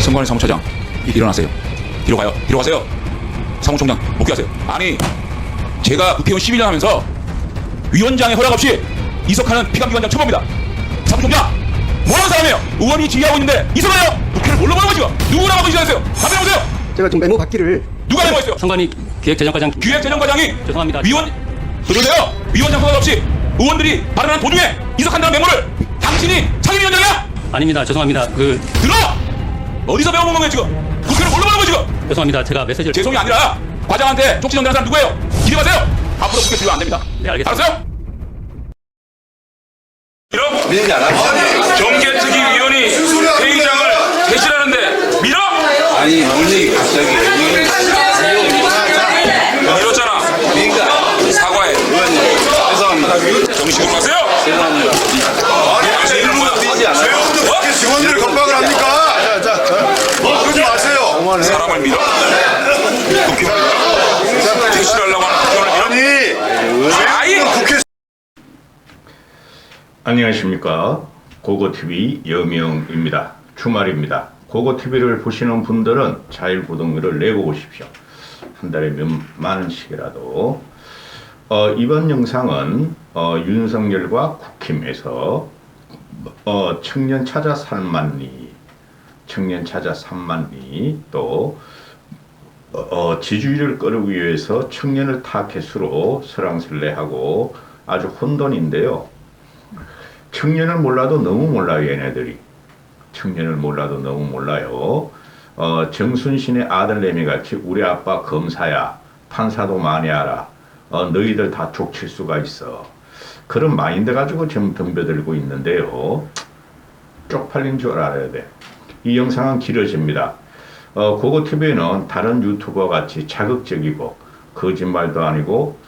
선관위 사무처장 일어나세요. 뒤로 가요. 뒤로 가세요. 사무총장 복귀하세요. 아니 제가 국회의원 11년 하면서 위원장의 허락 없이 이석하는 피감기관장 처벌입니다. 사무총장 뭐하는 사람이에요? 의원이 지휘하고 있는데 이석하요? 국회를 뭘로 보는 거지? 누구랑 하고 지시하세요? 답변해 보세요. 제가 지금 메모 받기를 누가 메모했어요? 선관위 기획재정과장 기획재정과장이 죄송합니다. 위원 그러네요. 위원장 허락 없이 의원들이 발언한 도중에 이석한다는 메모를 당신이 상임위원장이야? 아닙니다. 죄송합니다. 들어! 어디서 배워본 거예요 지금? 국회를 뭘로 보는 거예요 지금? 죄송합니다. 제가 메시지를 죄송이 아니라 과장한테 쪽지 전달한 사람 누구예요? 기대 마세요. 앞으로 국회 주요 안 됩니다. 네, 알겠습니다. 알았어요? 밀어? 밀지 않았어. 정계특위위원이 회의장을 개시하는데 밀어? 아니, 문제가 갑자기. 밀었잖아. 그러니까. 사과해. 의원님, 죄송합니다. 정식으로 가세요. 죄송합니다. 당신 이름은 뭐야? 밀지 않았어. 어? 직원들을 겁박을 합니까? 그러지 마세요. 사람을 밀어? 개시하려고 하는 국회의원을 밀어? 아이! 국회 안녕하십니까. 고고TV 여명입니다. 주말입니다. 고고TV를 보시는 분들은 자율구독료를 내고 오십시오. 한 달에 몇만 원씩이라도. 이번 영상은 윤석열과 국힘에서 청년 찾아 3만리, 청년 찾아 3만리, 또 지지율을 끌기 위해서 청년을 타겟으로 설왕설래하고 아주 혼돈인데요. 청년을 몰라도 너무 몰라요, 얘네들이. 청년을 몰라도 너무 몰라요. 정순신의 아들내미 같이 우리 아빠 검사야, 판사도 많이 알아, 너희들 다 족칠 수가 있어. 그런 마인드 가지고 지금 덤벼들고 있는데요. 쪽팔린 줄 알아야 돼. 이 영상은 길어집니다. 고고TV는 다른 유튜버 같이 자극적이고 거짓말도 아니고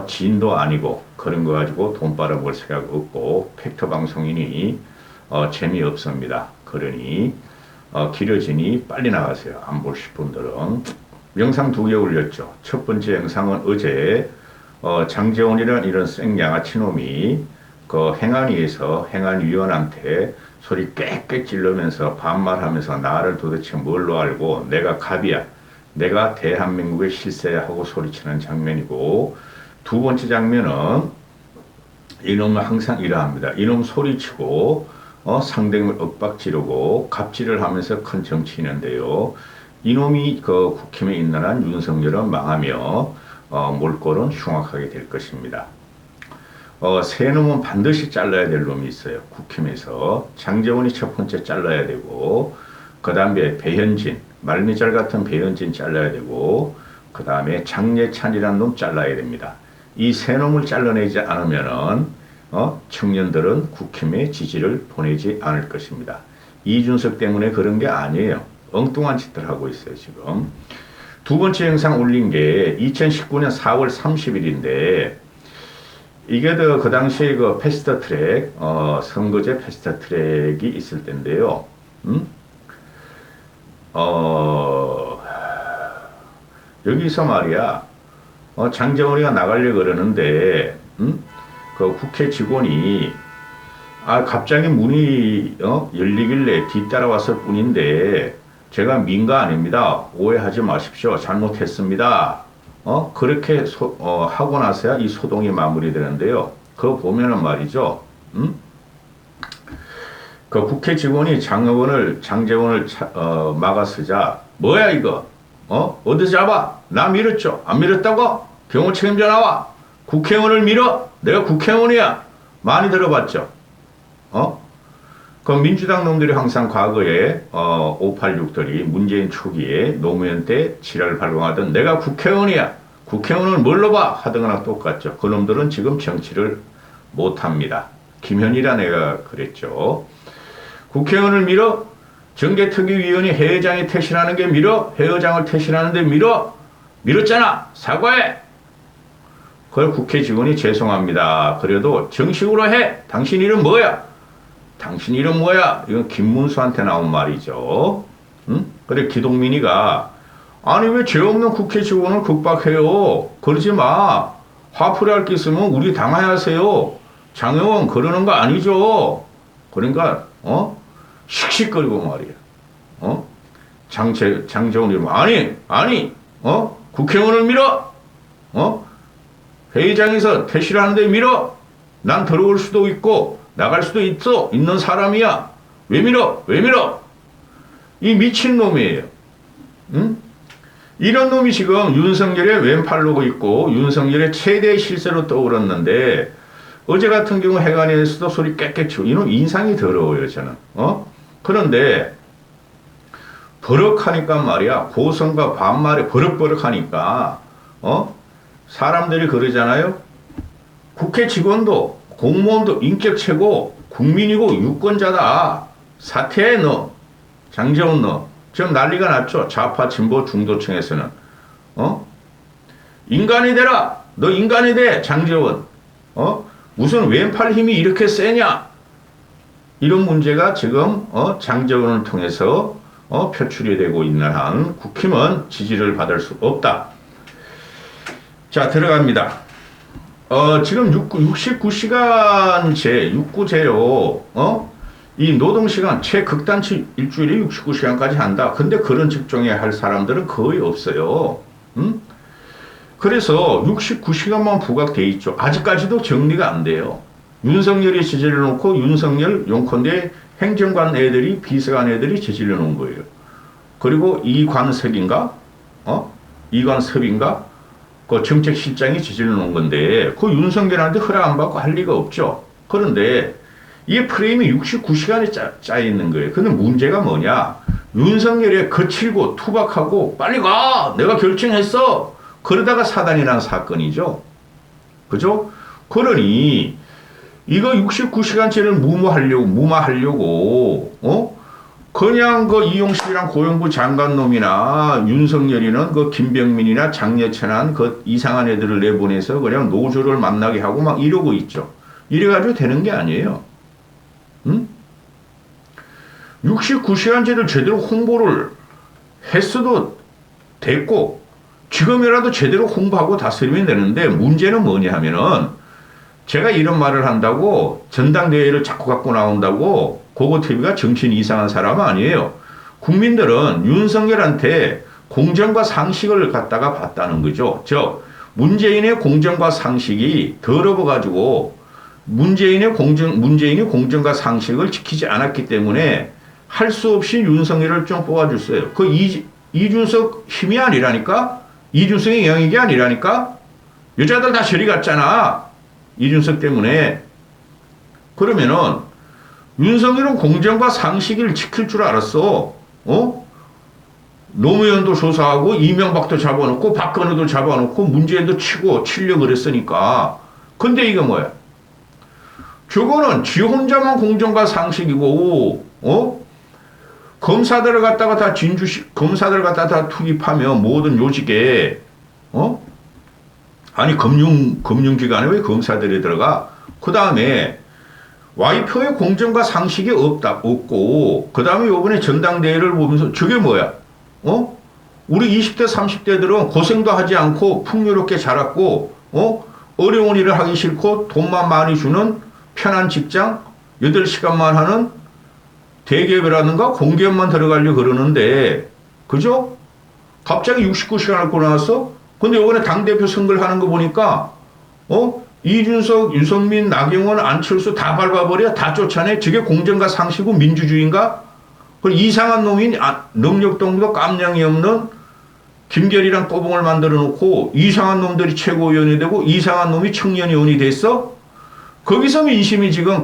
진도 아니고 그런 거 가지고 돈 빨아볼 생각 없고 팩트 방송이니 재미없습니다. 그러니 길어지니 빨리 나가세요. 안 보실 분들은. 영상 2개 올렸죠. 첫 번째 영상은 어제 장재원이라는 이런 생양아치 놈이 그 행안위에서 행안위원한테 소리 꽥꽥 지르면서 반말하면서 나를 도대체 뭘로 알고 내가 갑이야, 내가 대한민국의 실세야 하고 소리치는 장면이고, 두 번째 장면은 이놈은 항상 이러합니다. 이놈 소리치고 상대를 엇박지르고 갑질을 하면서 큰 정치인인데요. 이놈이 그 국힘에 있는 한 윤석열은 망하며 몰골은 흉악하게 될 것입니다. 세 놈은 반드시 잘라야 될 놈이 있어요. 국힘에서. 장재원이 첫 번째 잘라야 되고, 그 다음에 배현진, 말미잘 같은 배현진 잘라야 되고, 그 다음에 장예찬이라는 놈 잘라야 됩니다. 이 세 놈을 잘라내지 않으면은 청년들은 국힘에 지지를 보내지 않을 것입니다. 이준석 때문에 그런 게 아니에요. 엉뚱한 짓들 하고 있어요, 지금. 두 번째 영상 올린 게 2019년 4월 30일인데, 이게 그 당시에 그 패스트 트랙, 선거제 패스트 트랙이 있을 때인데요. 여기서 말이야, 장재원이가 나가려고 그러는데, 그 국회 직원이, 갑자기 문이, 열리길래 뒤따라왔을 뿐인데, 제가 민가 아닙니다. 오해하지 마십시오. 잘못했습니다. 그렇게 하고 나서야 이 소동이 마무리되는데요. 그거 보면은 말이죠. 그 국회 직원이 장재원을 막아서자, 뭐야 이거? 어디서 잡아? 나 밀었죠? 안 밀었다고? 경호 책임자 나와. 국회의원을 밀어? 내가 국회의원이야. 많이 들어봤죠? 그 민주당 놈들이 항상 과거에 586들이 문재인 초기에 노무현 때 지랄을 발광하던 내가 국회의원이야, 국회의원을 뭘로 봐 하더거나 똑같죠. 그 놈들은 지금 정치를 못합니다. 김현이라 내가 그랬죠. 국회의원을 밀어? 정계특위위원이 회의장에 퇴실하는 게 밀어? 회의장을 퇴실하는데 밀어? 밀었잖아. 사과해. 그걸 국회 직원이 죄송합니다. 그래도 정식으로 해. 당신 이름 뭐야? 당신 이름 뭐야? 이건 김문수한테 나온 말이죠. 그래 기동민이가 아니 왜 죄 없는 국회 직원을 극박해요? 그러지 마. 화풀이할 게 있으면 우리 당하야하세요. 장의원 그러는 거 아니죠. 그러니까 씩씩거리고 말이야. 장재원이 아니 국회의원을 밀어 회의장에서 퇴실 하는데 밀어 난 들어올 수도 있고 나갈 수도 있는 사람이야 왜 밀어 이 미친놈이에요. 응? 이런 놈이 지금 윤석열의 왼팔로고 있고 윤석열의 최대 실세로 떠올랐는데 어제 같은 경우 해관에서도 소리 깨끗 치고 이놈 인상이 더러워요 저는. 그런데 버럭하니까 말이야 고성과 반말에 버럭버럭하니까 사람들이 그러잖아요. 국회 직원도 공무원도 인격 최고 국민이고 유권자다. 사퇴해 너. 장재원 너. 지금 난리가 났죠. 좌파 진보 중도층에서는. 인간이 되라. 너 인간이 돼 장재원. 무슨 왼팔 힘이 이렇게 세냐. 이런 문제가 지금 장재원을 통해서 표출이 되고 있는 한 국힘은 지지를 받을 수 없다. 자 들어갑니다. 지금 69시간제 69제요. 이 노동시간 최극단치 일주일에 69시간까지 한다. 근데 그런 직종에 할 사람들은 거의 없어요. 그래서 69시간만 부각돼 있죠. 아직까지도 정리가 안 돼요. 윤석열이 제재를 놓고 윤석열 용컨대 행정관 애들이 비서관 애들이 제재를 놓은 거예요. 그리고 이관섭인가? 이관섭인가? 그 정책실장이 제재를 놓은 건데 그 윤석열한테 허락 안 받고 할 리가 없죠. 그런데 이 프레임이 69시간에 짜 있는 거예요. 근데 문제가 뭐냐? 윤석열이 거칠고 투박하고 빨리 가! 내가 결정했어! 그러다가 사단이 난 사건이죠. 그죠? 그러니 이거 69시간째를 무마하려고 그냥 그 이용식이랑 고용부 장관 놈이나 윤석열이는 그 김병민이나 장여천한 그 이상한 애들을 내보내서 그냥 노조를 만나게 하고 막 이러고 있죠. 이래가지고 되는 게 아니에요. 69시간제를 제대로 홍보를 했어도 됐고 지금이라도 제대로 홍보하고 다스리면 되는데 문제는 뭐냐 하면은 제가 이런 말을 한다고 전당대회를 자꾸 갖고 나온다고 고고TV가 정신 이상한 사람은 아니에요. 국민들은 윤석열한테 공정과 상식을 갖다가 봤다는 거죠. 문재인의 공정과 상식이 더러워가지고 문재인이 공정과 상식을 지키지 않았기 때문에 할 수 없이 윤석열을 좀 뽑아줬어요. 그 이준석 힘이 아니라니까? 이준석의 영역이 아니라니까? 여자들 다 저리 갔잖아. 이준석 때문에. 그러면은 윤석열은 공정과 상식을 지킬 줄 알았어. 노무현도 조사하고 이명박도 잡아놓고 박근혜도 잡아놓고 문재인도 치려고 그랬으니까. 근데 이게 뭐야? 저거는 지 혼자만 공정과 상식이고, 검사들을 갖다가 다 검사들을 갖다가 다 투입하면 모든 요직에, 아니, 금융기관에 왜 검사들이 들어가? 그 다음에, 와이표의 공정과 상식이 없고, 그 다음에 요번에 전당대회를 보면서 저게 뭐야? 우리 20대, 30대들은 고생도 하지 않고 풍요롭게 자랐고, 어려운 일을 하기 싫고 돈만 많이 주는 편한 직장, 8시간만 하는 대기업이라든가 공기업만 들어가려고 그러는데, 그죠? 갑자기 69시간을 꺼내놨어? 근데 요번에 당대표 선거를 하는 거 보니까, 이준석, 유승민, 나경원, 안철수 다 밟아버려? 다 쫓아내? 저게 공정과 상식이고 민주주의인가? 그리고 이상한 놈인 능력동도 깜냥이 없는 김결이랑 꼬봉을 만들어 놓고 이상한 놈들이 최고위원이 되고 이상한 놈이 청년위원이 됐어? 거기서 민심이 지금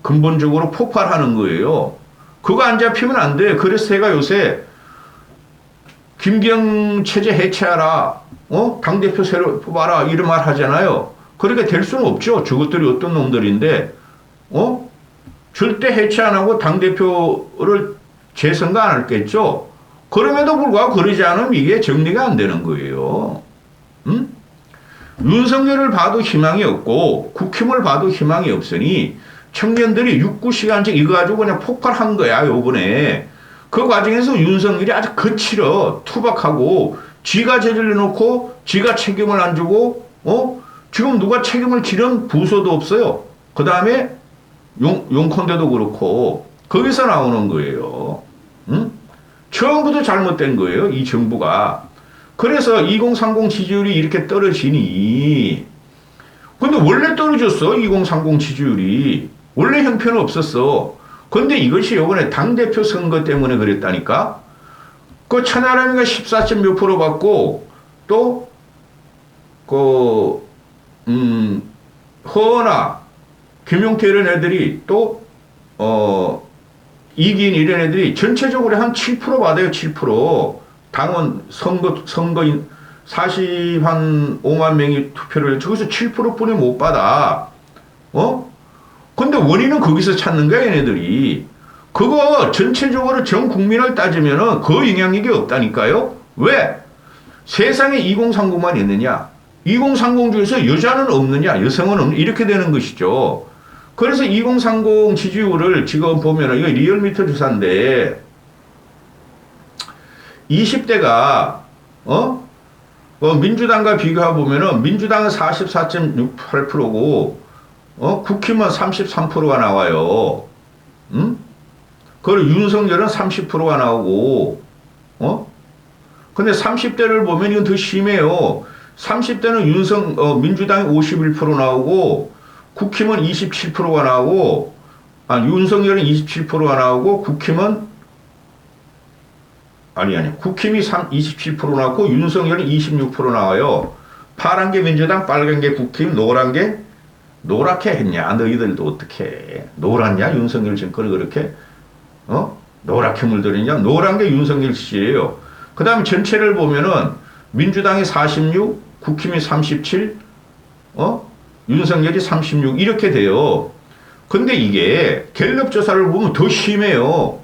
근본적으로 폭발하는 거예요. 그거 안 잡히면 안 돼. 그래서 제가 요새 김경 체제 해체하라. 당대표 새로 뽑아라. 이런 말 하잖아요. 그렇게 될 수는 없죠. 저것들이 어떤 놈들인데, 절대 해체 안 하고 당대표를 재선거 안 할겠죠. 그럼에도 불구하고 그러지 않으면 이게 정리가 안 되는 거예요. 윤석열을 봐도 희망이 없고 국힘을 봐도 희망이 없으니 청년들이 69시간째 이거 가지고 그냥 폭발한 거야 요번에. 그 과정에서 윤석열이 아주 거칠어 투박하고 지가 제재를 놓고 지가 책임을 안 주고 지금 누가 책임을 지는 부서도 없어요. 그 다음에 용컨대도 그렇고 거기서 나오는 거예요. 처음부터 잘못된 거예요. 이 정부가. 그래서 2030 지지율이 이렇게 떨어지니. 근데 원래 떨어졌어. 2030 지지율이. 원래 형편은 없었어. 근데 이것이 요번에 당대표 선거 때문에 그랬다니까. 그 천하람이가 14점 몇 프로 받고 또 허나 김용태 이런 애들이 또 이긴 이런 애들이 전체적으로 한 7% 받아요. 7%. 당원 선거인 45만 명이 투표를 저기서 7%뿐이 못 받아. 근데 원인은 거기서 찾는 거야, 얘네들이. 그거 전체적으로 전 국민을 따지면은 그 영향력이 없다니까요? 왜? 세상에 2030만 있느냐? 2030 중에서 여자는 없느냐? 여성은 없느냐? 이렇게 되는 것이죠. 그래서 2030 지지율을 지금 보면은 이거 리얼미터 조사인데 20대가 민주당과 비교해 보면은 민주당은 44.68%고 국힘은 33%가 나와요. 그리고 윤석열은 30%가 나오고 근데 30대를 보면 이건 더 심해요. 30대는 민주당이 51% 나오고 국힘은 27%가 나오고 윤석열은 27%가 나오고 국힘은 국힘이 27% 나왔고 윤석열은 26% 나와요. 파란 게 민주당, 빨간 게 국힘, 노란 게 노랗게 했냐? 너희들도 어떻게 노랗냐? 윤석열 정권을 그렇게 노랗게 물들이냐? 노란 게 윤석열 씨예요. 그 다음에 전체를 보면은 민주당이 46, 국힘이 37, 윤석열이 36 이렇게 돼요. 근데 이게 갤럽 조사를 보면 더 심해요.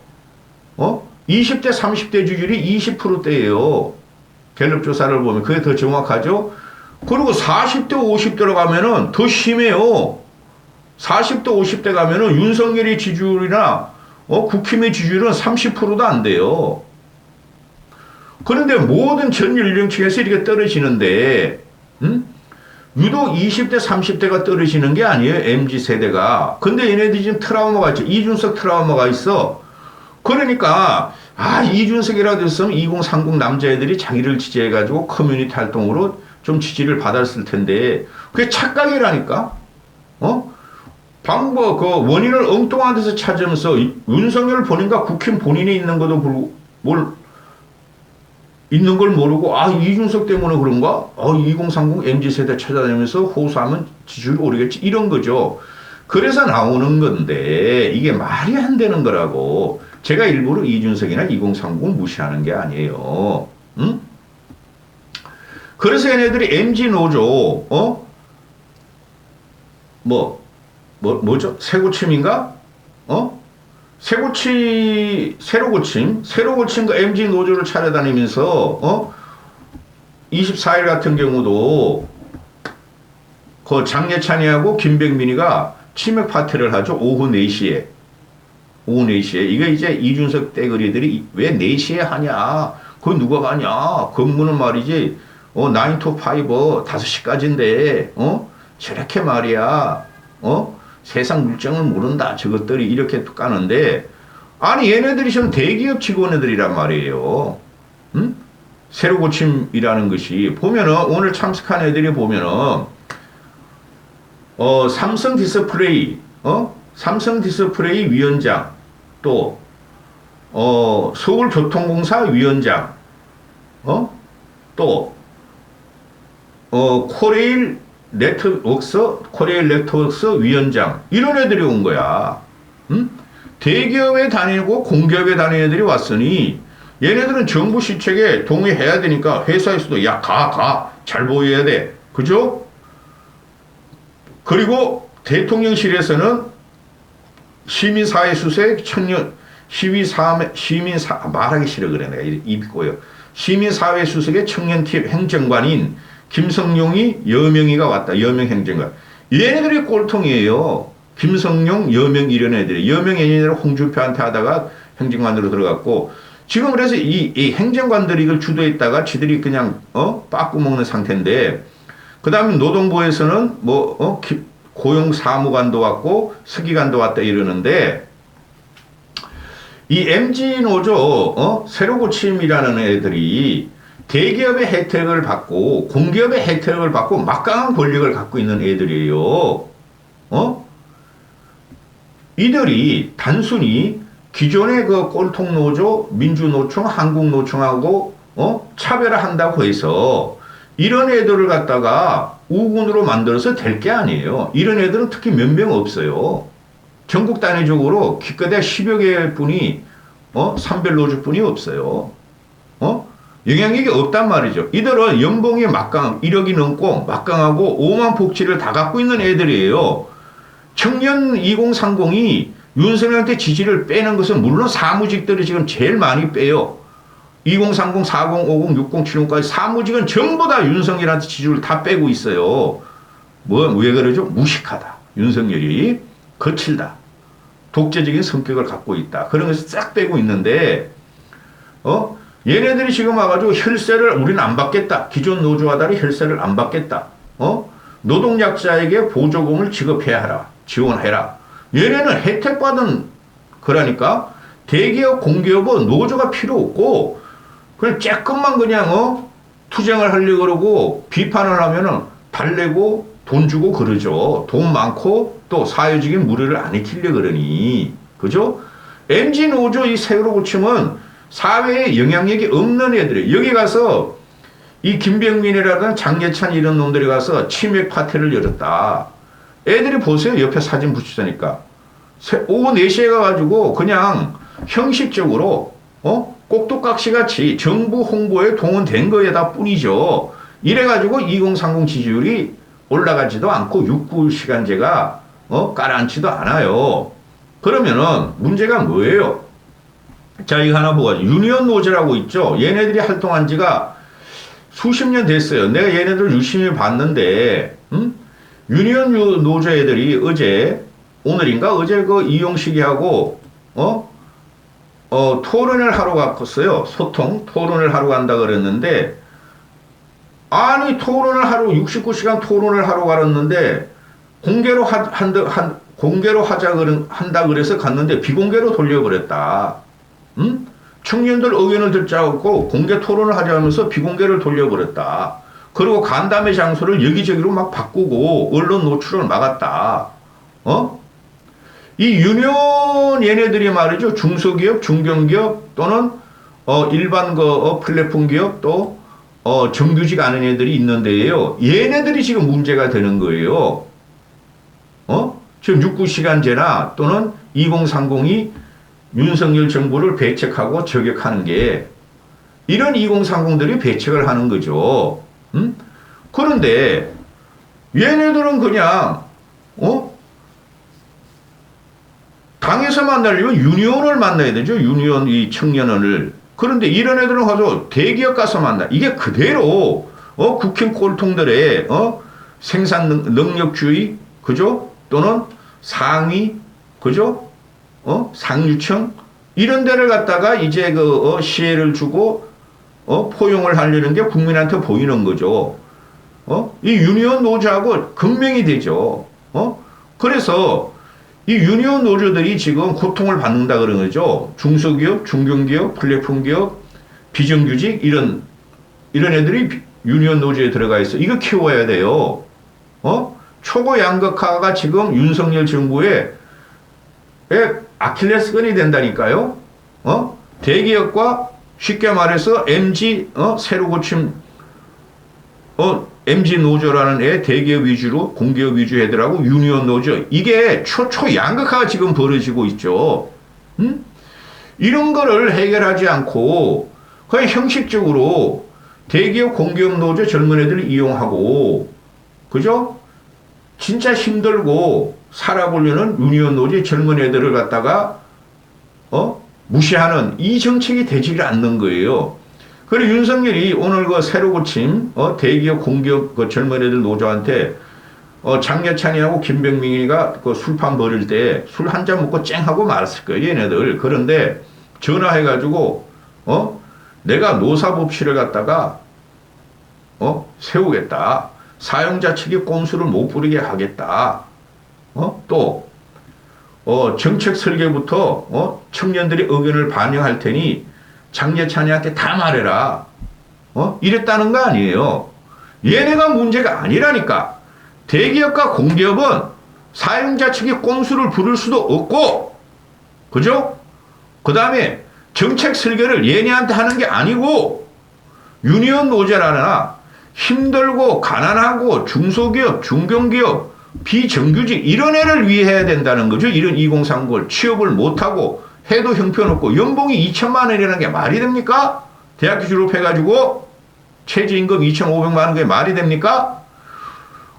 20대, 30대 지지율이 20%대예요. 갤럽 조사를 보면 그게 더 정확하죠. 그리고 40대, 50대로 가면은 더 심해요. 40대, 50대 가면은 윤석열의 지지율이나 국힘의 지지율은 30%도 안 돼요. 그런데 모든 전 연령층에서 이렇게 떨어지는데, 유독 20대, 30대가 떨어지는 게 아니에요. MZ세대가. 근데 얘네들이 지금 트라우마가 있죠. 이준석 트라우마가 있어. 그러니까, 이준석이라도 했으면 2030 남자애들이 자기를 지지해가지고 커뮤니티 활동으로 좀 지지를 받았을 텐데, 그게 착각이라니까? 원인을 엉뚱한 데서 찾으면서 윤석열 본인과 국힘 본인이 있는 것도 있는 걸 모르고, 이준석 때문에 그런가? 2030 MZ세대 찾아다니면서 호소하면 지지율이 오르겠지. 이런 거죠. 그래서 나오는 건데, 이게 말이 안 되는 거라고. 제가 일부러 이준석이나 2030을 무시하는 게 아니에요. 그래서 얘네들이 MZ노조, 뭐죠? 새고침인가? 새로 고침 그 MZ 노조를 차려다니면서, 24일 같은 경우도, 그 장예찬이하고 김백민이가 치맥 파티를 하죠. 오후 4시에. 이게 이제 이준석 떼거리들이 왜 4시에 하냐? 그거 누가 가냐? 근무는 말이지, 9 to 5, 5시까지인데, 저렇게 말이야, 세상 물정을 모른다. 저것들이 이렇게 까는데, 얘네들이 지금 대기업 직원들이란 말이에요. 새로 고침이라는 것이, 보면은, 오늘 참석한 애들이 보면은, 삼성 디스플레이 위원장, 또, 서울교통공사 위원장, 또, 코레일 네트워크스 위원장, 이런 애들이 온 거야. 대기업에 다니고 공기업에 다니는 애들이 왔으니 얘네들은 정부 시책에 동의해야 되니까 회사에서도 잘 보여야 돼. 그죠? 그리고 대통령실에서는 시민사회 수색 말하기 싫어 그래. 내가 입이 꼬여. 시민사회 수색의 청년팀 행정관인 김성룡이 여명이가 왔다. 여명 행정관. 얘네들이 꼴통이에요. 김성룡, 여명 이런 애들이. 여명 얘네들 홍준표한테 하다가 행정관으로 들어갔고, 지금 그래서 이 행정관들이 이걸 주도했다가 지들이 그냥, 빠꾸 먹는 상태인데, 그 다음에 노동부에서는 고용사무관도 왔고, 서기관도 왔다 이러는데, 이 MG 노조 새로 고침이라는 애들이 대기업의 혜택을 받고 공기업의 혜택을 받고 막강한 권력을 갖고 있는 애들이에요. 이들이 단순히 기존의 그 꼴통 노조, 민주노총, 한국노총하고 차별화한다고 해서 이런 애들을 갖다가 우군으로 만들어서 될 게 아니에요. 이런 애들은 특히 몇 명 없어요. 전국 단위적으로 기껏해 10여 개 뿐이 산별노조뿐이 없어요. 영향력이 없단 말이죠. 이들은 연봉이 막강 1억이 넘고 막강하고 오만 복지를 다 갖고 있는 애들이에요. 청년 2030이 윤석열한테 지지를 빼는 것은 물론 사무직들이 지금 제일 많이 빼요. 2030, 40, 50, 60, 70까지 사무직은 전부 다 윤석열한테 지지를 다 빼고 있어요. 왜 그러죠? 무식하다. 윤석열이 거칠다. 독재적인 성격을 갖고 있다. 그런 것을 싹 빼고 있는데, 얘네들이 지금 와가지고 혈세를 우리는 안 받겠다. 기존 노조와 달리 혈세를 안 받겠다. 노동약자에게 보조금을 지급해야 하라. 지원해라. 얘네는 혜택받은 거라니까. 대기업, 공기업은 노조가 필요 없고 그냥 쬐끔만 그냥 투쟁을 하려고 그러고 비판을 하면은 달래고 돈 주고 그러죠. 돈 많고 또 사회적인 무료를 안 익히려 그러니. 그죠? MG 노조 이 새로 고침은 사회에 영향력이 없는 애들이 여기 가서 이 김병민이라든 장예찬 이런 놈들이 가서 치맥 파티를 열었다. 애들이 보세요. 옆에 사진 붙이자니까. 오후 4시에 가가지고 그냥 형식적으로 꼭두각시 같이 정부 홍보에 동원된 거에다 뿐이죠. 이래가지고 2030 지지율이 올라가지도 않고 6~9시간제가 깔아앉지도 않아요. 그러면은 문제가 뭐예요? 자, 이거 하나 보고 유니언 노조라고 있죠. 얘네들이 활동한 지가 수십 년 됐어요. 내가 얘네들 유심히 봤는데 유니언 노조 애들이 오늘인가 어제 그 이용식이하고 토론을 하러 갔었어요. 토론을 하러 간다 그랬는데 아니 토론을 하러 69시간 토론을 하러 갔는데 공개로 한다 그래서 갔는데 비공개로 돌려버렸다. 청년들 의견을 듣지 않고 공개 토론을 하자면서 비공개를 돌려버렸다. 그리고 간담회 장소를 여기저기로 막 바꾸고 언론 노출을 막았다. 이 유니온 얘네들이 말이죠. 중소기업, 중견기업 또는 일반 플랫폼 기업 또 정규직 아는 애들이 있는데요. 얘네들이 지금 문제가 되는 거예요. 지금 6~9시간제나 또는 2030이 윤석열 정부를 배척하고 저격하는 게 이런 2030들이 배척을 하는 거죠. 그런데 얘네들은 그냥 당에서 만나려면 유니온을 만나야 되죠. 유니온 이 청년을. 그런데 이런 애들은 가서 대기업 가서 만나. 이게 그대로 국힘 꼴통들의 생산 능력주의, 그죠? 또는 상위, 그죠? 상류층 이런 데를 갖다가 이제 시혜를 주고 포용을 하려는 게 국민한테 보이는 거죠. 이 유니온 노조하고 극명이 되죠. 그래서 이 유니온 노조들이 지금 고통을 받는다 그런 거죠. 중소기업, 중견기업, 플랫폼기업, 비정규직 이런 애들이 유니온 노조에 들어가 있어. 이거 키워야 돼요. 초고 양극화가 지금 윤석열 정부의 아킬레스건이 된다니까요. 대기업과 쉽게 말해서 MG 새로 고침 MG 노조라는 애 대기업 위주로 공기업 위주 애들하고 유니온 노조 이게 초양극화가 지금 벌어지고 있죠. 이런 거를 해결하지 않고 그냥 형식적으로 대기업 공기업 노조 젊은 애들을 이용하고 그죠? 진짜 힘들고 살아보려는 유니온 노조 젊은 애들을 갖다가 무시하는 이 정책이 되지를 않는 거예요. 그리고 윤석열이 오늘 새로 고침 대기업 공기업 젊은 애들 노조한테 장여찬이하고 김병민이가 술판 버릴 때 술 한 잔 먹고 쨍 하고 말았을 거예요. 얘네들. 그런데 전화해가지고 내가 노사법실을 갖다가 세우겠다. 사용자 측이 꼼수를 못 부리게 하겠다. 또 정책 설계부터 청년들의 의견을 반영할 테니 장예찬이한테 다 말해라. 이랬다는 거 아니에요. 얘네가 문제가 아니라니까. 대기업과 공기업은 사용자 측의 꼼수를 부를 수도 없고, 그죠? 그 다음에 정책 설계를 얘네한테 하는 게 아니고, 유니언 노조라나 힘들고 가난하고 중소기업, 중견기업, 비정규직 이런 애를 위해 해야 된다는 거죠. 이런 2030을 취업을 못하고 해도 형편없고 연봉이 2천만 원이라는 게 말이 됩니까? 대학교 졸업해가지고 최저임금 2,500만 원 그게 말이 됩니까?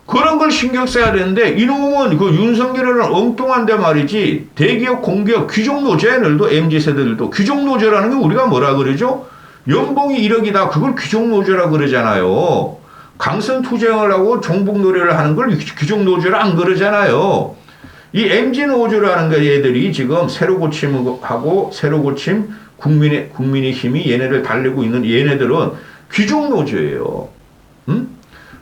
그런 걸 신경 써야 되는데 이놈은 그 윤석열이라는 엉뚱한데 말이지 대기업, 공기업, 귀족노조애들도 MZ세대들도 귀족노조라는 게 우리가 뭐라 그러죠? 연봉이 1억이다. 그걸 귀족노조라 그러잖아요. 강선 투쟁을 하고 종북노래를 하는 걸 귀족노조라 안 그러잖아요. 이 MZ노조라는 거 얘들이 지금 새로 고침하고 새로 고침 국민의 힘이 얘네를 달래고 있는 얘네들은 귀족노조예요.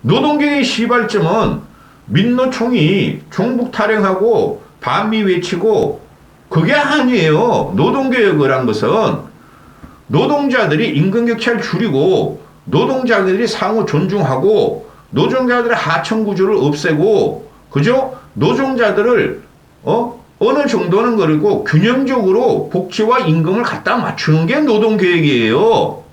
노동계의 시발점은 민노총이 종북 탈행하고 반미 외치고 그게 아니에요. 노동개혁을 한 것은 노동자들이 임금격차를 줄이고 노동자들이 상호 존중하고 노동자들의 하청구조를 없애고 그죠? 노동자들을 어느 정도는 그리고 균형적으로 복지와 임금을 갖다 맞추는 게 노동개혁이에요.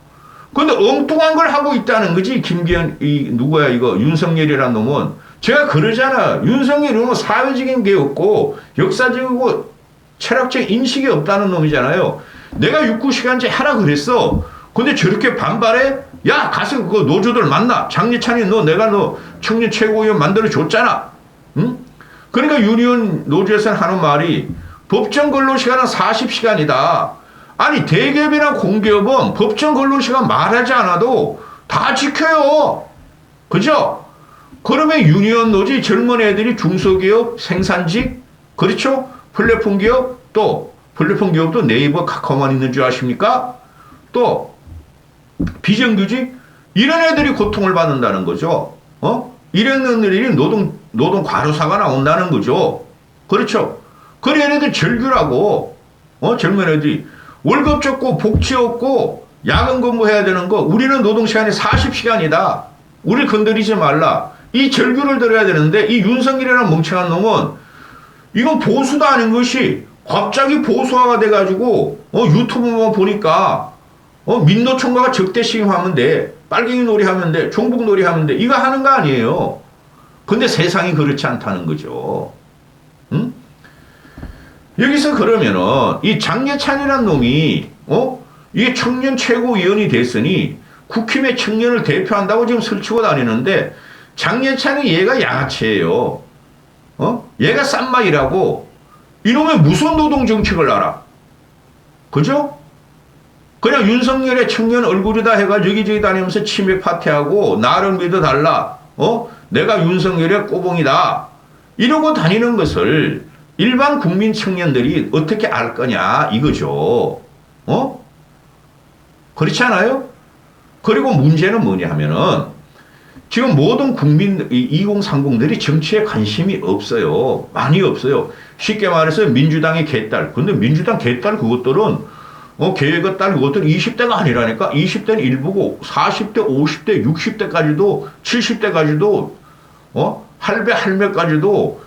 근데 엉뚱한 걸 하고 있다는 거지. 김기현 누구야 이거 윤석열이라는 놈은. 제가 그러잖아. 윤석열은 사회적인 게 없고 역사적이고 철학적 인식이 없다는 놈이잖아요. 내가 6~9시간제 하라 그랬어. 근데 저렇게 반발해? 야 가서 그 노조들 만나. 장예찬이 너 청년 최고위원 만들어 줬잖아. 응? 그러니까 유니온 노조에서는 하는 말이 법정 근로시간은 40시간이다. 아니 대기업이나 공기업은 법정 근로시간 말하지 않아도 다 지켜요. 그죠? 그러면 유니온 노조 젊은 애들이 중소기업, 생산직, 그렇죠? 플랫폼 기업, 또 플랫폼 기업도 네이버, 카카오만 있는 줄 아십니까? 또 비정규직 이런 애들이 고통을 받는다는 거죠. 이런 애들이 노동 과로사가 나온다는 거죠. 그렇죠? 그래 얘네들 절규라고 젊은 애들이 월급 적고 복지 없고 야근 근무해야 되는 거 우리는 노동시간이 40시간이다. 우리를 건드리지 말라. 이 절규를 들어야 되는데 이 윤석열이라는 멍청한 놈은 이건 보수도 아닌 것이 갑자기 보수화가 돼가지고 유튜브만 보니까 민노총과가 적대시임하면 돼. 빨갱이 놀이 하면 돼. 종북 놀이 하면 돼. 이거 하는 거 아니에요. 근데 세상이 그렇지 않다는 거죠. 응? 여기서 그러면은 이 장예찬이라는 놈이 이게 청년 최고위원이 됐으니 국힘의 청년을 대표한다고 지금 설치고 다니는데 장예찬이 얘가 양아치예요. 얘가 쌈마이라고. 이놈의 무슨 노동 정책을 알아? 그죠? 그냥 윤석열의 청년 얼굴이다 해가 여기저기 다니면서 치맥 파티하고 나를 믿어달라. 내가 윤석열의 꼬봉이다. 이러고 다니는 것을 일반 국민 청년들이 어떻게 알 거냐 이거죠. 그렇지 않아요? 그리고 문제는 뭐냐 하면은 지금 모든 국민 2030들이 정치에 관심이 없어요. 많이 없어요. 쉽게 말해서 민주당의 개딸. 근데 민주당 개딸 그것들은 계획의 딸 그것들은 20대가 아니라니까. 20대는 일부고 40대, 50대, 60대까지도 70대까지도 할배 할매까지도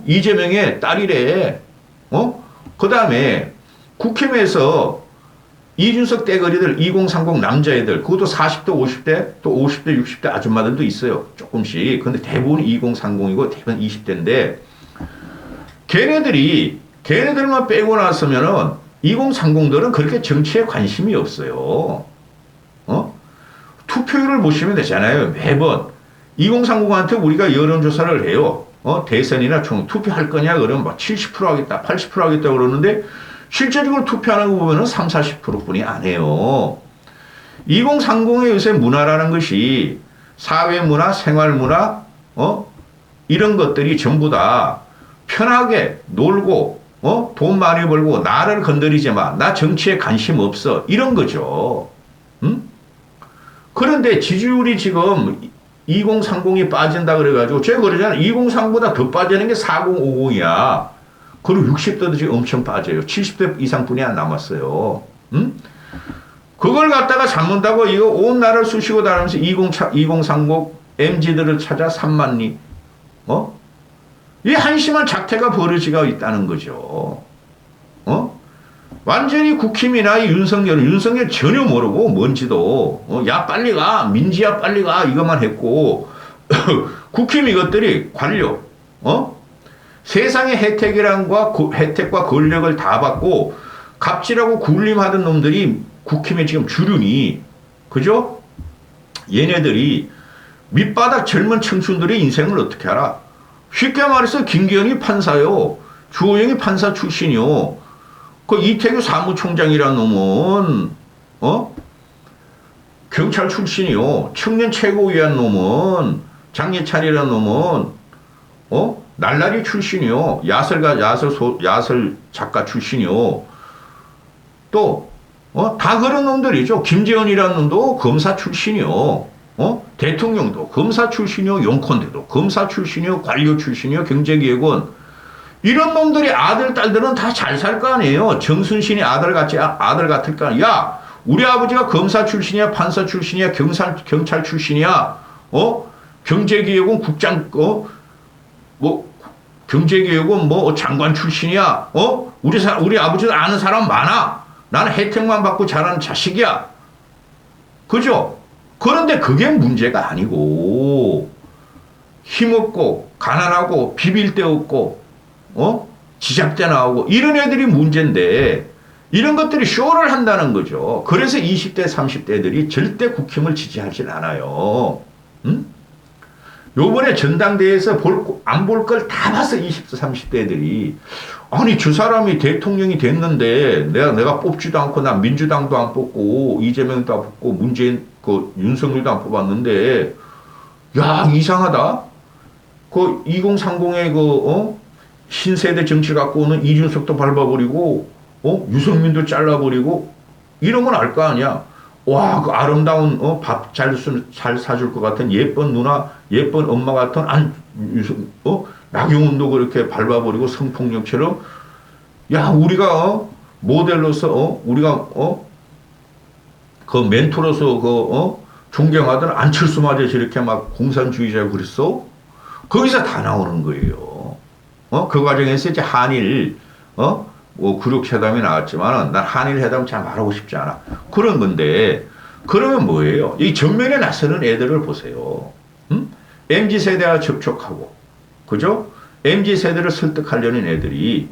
이재명의 딸이래. 그 다음에 국힘에서 이준석 떼거리들 2030 남자애들 그것도 40대 50대 또 50대 60대 아줌마들도 있어요. 조금씩. 근데 대부분 2030이고 대부분 20대인데 걔네들만 빼고 나서면은 2030들은 그렇게 정치에 관심이 없어요. 투표율을 보시면 되잖아요. 매번 2030한테 우리가 여론조사를 해요. 대선이나 총 투표할 거냐 그러면 막 70% 하겠다 80% 하겠다 그러는데 실제적으로 투표하는 거 보면은 30~40% 뿐이 안 해요. 2030의 요새 문화라는 것이 사회문화, 생활문화, 이런 것들이 전부 다 편하게 놀고, 돈 많이 벌고, 나를 건드리지 마. 나 정치에 관심 없어. 이런 거죠. 응? 그런데 지지율이 지금 2030이 빠진다 그래가지고, 제가 그러잖아요. 2030보다 더 빠지는 게 4050이야. 그리고 60대도 지금 엄청 빠져요. 70대 이상뿐이 안 남았어요. 응? 그걸 갖다가 잡는다고 이거 온 나라를 쑤시고 다니면서 2030 MZ들을 찾아 3만 리. 이 한심한 작태가 벌어지고 있다는 거죠. 완전히 국힘이나 이 윤석열 전혀 모르고 뭔지도, 야, 빨리 가. 민지야, 빨리 가. 이것만 했고, 국힘 이것들이 관료, 세상의 혜택과 권력을 다 받고, 갑질하고 굴림하던 놈들이 국힘의 지금 주륜이, 그죠? 얘네들이 밑바닥 젊은 청춘들의 인생을 어떻게 알아? 쉽게 말해서 김기현이 판사요. 주호영이 판사 출신이요. 그 이태규 사무총장이라는 놈은 경찰 출신이요. 청년 최고위원 놈은 장예찬이라는 놈은 날라리 출신이요. 야설 작가 출신이요. 또 다 그런 놈들이죠. 김재원이라는 놈도 검사 출신이요. 대통령도 검사 출신이요. 용콘대도 검사 출신이요. 관료 출신이요. 경제기획원. 이런 놈들이 아들, 딸들은 다 잘 살 거 아니에요. 정순신이 아들 같을 거 아니야. 야, 우리 아버지가 검사 출신이야, 판사 출신이야, 경찰 출신이야, 경제기획원 국장, 경제기획원 장관 출신이야, 우리 아버지가 아는 사람 많아. 나는 혜택만 받고 자라는 자식이야. 그죠? 그런데 그게 문제가 아니고, 힘없고, 가난하고, 비빌 데 없고, 지잡대 나오고, 이런 애들이 문제인데, 이런 것들이 쇼를 한다는 거죠. 그래서 20대, 30대들이 절대 국힘을 지지하진 않아요. 응? 요번에 전당대회에서 안 볼 걸 다 봤어, 20대, 30대들이. 아니, 저 사람이 대통령이 됐는데, 내가 뽑지도 않고, 난 민주당도 안 뽑고, 이재명도 안 뽑고, 윤석열도 안 뽑았는데, 야, 이상하다? 2030의 신세대 정치 갖고 오는 이준석도 밟아버리고, 유승민도 잘라버리고, 이런 건 알 거 아니야. 와, 그 아름다운, 밥 잘 사줄 것 같은 예쁜 누나, 예쁜 엄마 같은 나경원도 그렇게 밟아버리고 성폭력처럼, 야, 우리가, 모델로서, 우리가, 그 멘토로서 존경하던 안철수마저 저렇게 막 공산주의자고 그랬어? 거기서 다 나오는 거예요. 그 과정에서 이제 한일, 구륙회담이 나왔지만 난 한일 회담 잘 말하고 싶지 않아. 그런 건데, 그러면 뭐예요? 이 전면에 나서는 애들을 보세요. MZ세대와 접촉하고, 그죠? MZ세대를 설득하려는 애들이,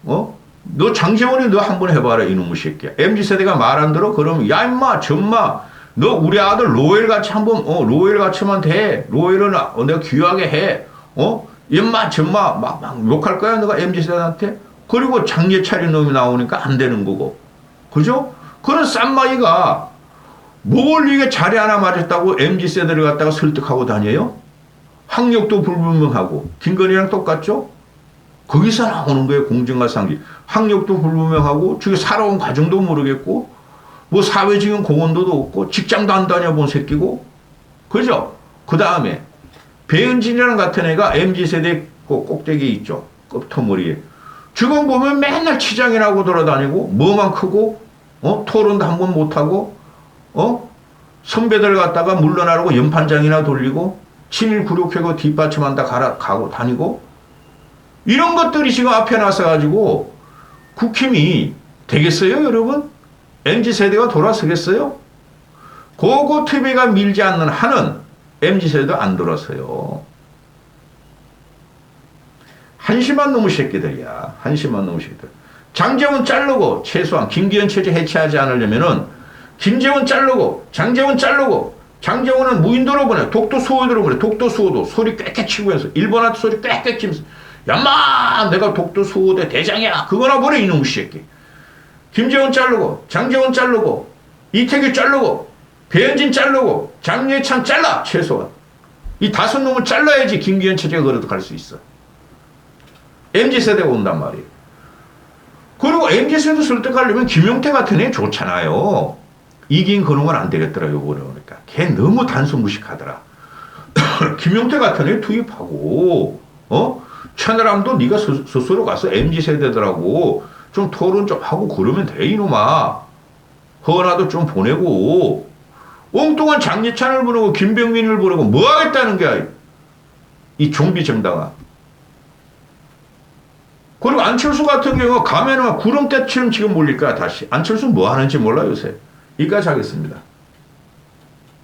너 장재원이 너 한번 해봐라, 이놈의 새끼야. MZ세대가 말 안 들어? 그러면, 야, 임마, 전마, 너 우리 아들 로엘같이 한번, 로엘같이만 돼. 로엘은 내가 귀하게 해. 임마, 전마, 막 욕할 거야, 너가 MZ세대한테? 그리고 장례차린 놈이 나오니까 안 되는 거고. 그죠? 그런 쌈마이가 뭘 이게 자리 하나 맞았다고 MZ세대를 갖다가 설득하고 다녀요? 학력도 불분명하고. 김건희랑 똑같죠? 거기서 나오는 거예요, 공정과 상식. 학력도 불분명하고, 저기 살아온 과정도 모르겠고, 사회적인 공헌도도 없고, 직장도 안 다녀본 새끼고. 그죠? 그 다음에, 배은진이라는 같은 애가 MZ세대 꼭대기에 있죠. 끄터머리에. 지금 보면 맨날 치장이라고 돌아다니고, 뭐만 크고, 토론도 한 번 못하고, 선배들 갖다가 물러나라고 연판장이나 돌리고, 친일 굴욕회고 뒷받침한다 가고 다니고, 이런 것들이 지금 앞에 나서가지고, 국힘이 되겠어요, 여러분? MZ세대가 돌아서겠어요? 그거 TV가 밀지 않는 한은 MZ세대도 안 돌아서요. 한심한 놈의 새끼들이야. 한심한 놈의 새끼들. 장재원 자르고, 최소한 김기현 체제 해체하지 않으려면은, 김재원 자르고, 장재원 자르고, 장재원은 무인도로 보내, 독도 수호도로 보내, 독도 수호도 소리 꽥꽥 치면서, 일본한테 소리 꽥꽥 치면서, 야마! 내가 독도 수호대 대장이야! 그거나 보내, 이놈의 새끼. 김재원 자르고, 장재원 자르고, 이태규 자르고, 배현진 자르고, 장예찬 잘라! 최소한. 이 5놈을 잘라야지 김기현 체제가 그래도 갈 수 있어. MZ세대가 온단 말이에요. 그리고 MZ세대 설득하려면 김용태 같은 애 좋잖아요. 이긴 그런 건 안 되겠더라, 요번에 오니까. 걔 너무 단순 무식하더라. 김용태 같은 애 투입하고, 천하람도 네가 스스로 가서 MZ세대들하고 좀 토론 좀 하고 그러면 돼 이놈아. 허나도 좀 보내고 엉뚱한 장예찬을 부르고 김병민을 부르고 뭐 하겠다는 거야 이 좀비 정당아. 그리고 안철수 같은 경우 가면은 구름대처럼 지금 몰릴 거야 다시. 안철수 뭐 하는지 몰라 요새. 여기까지 하겠습니다.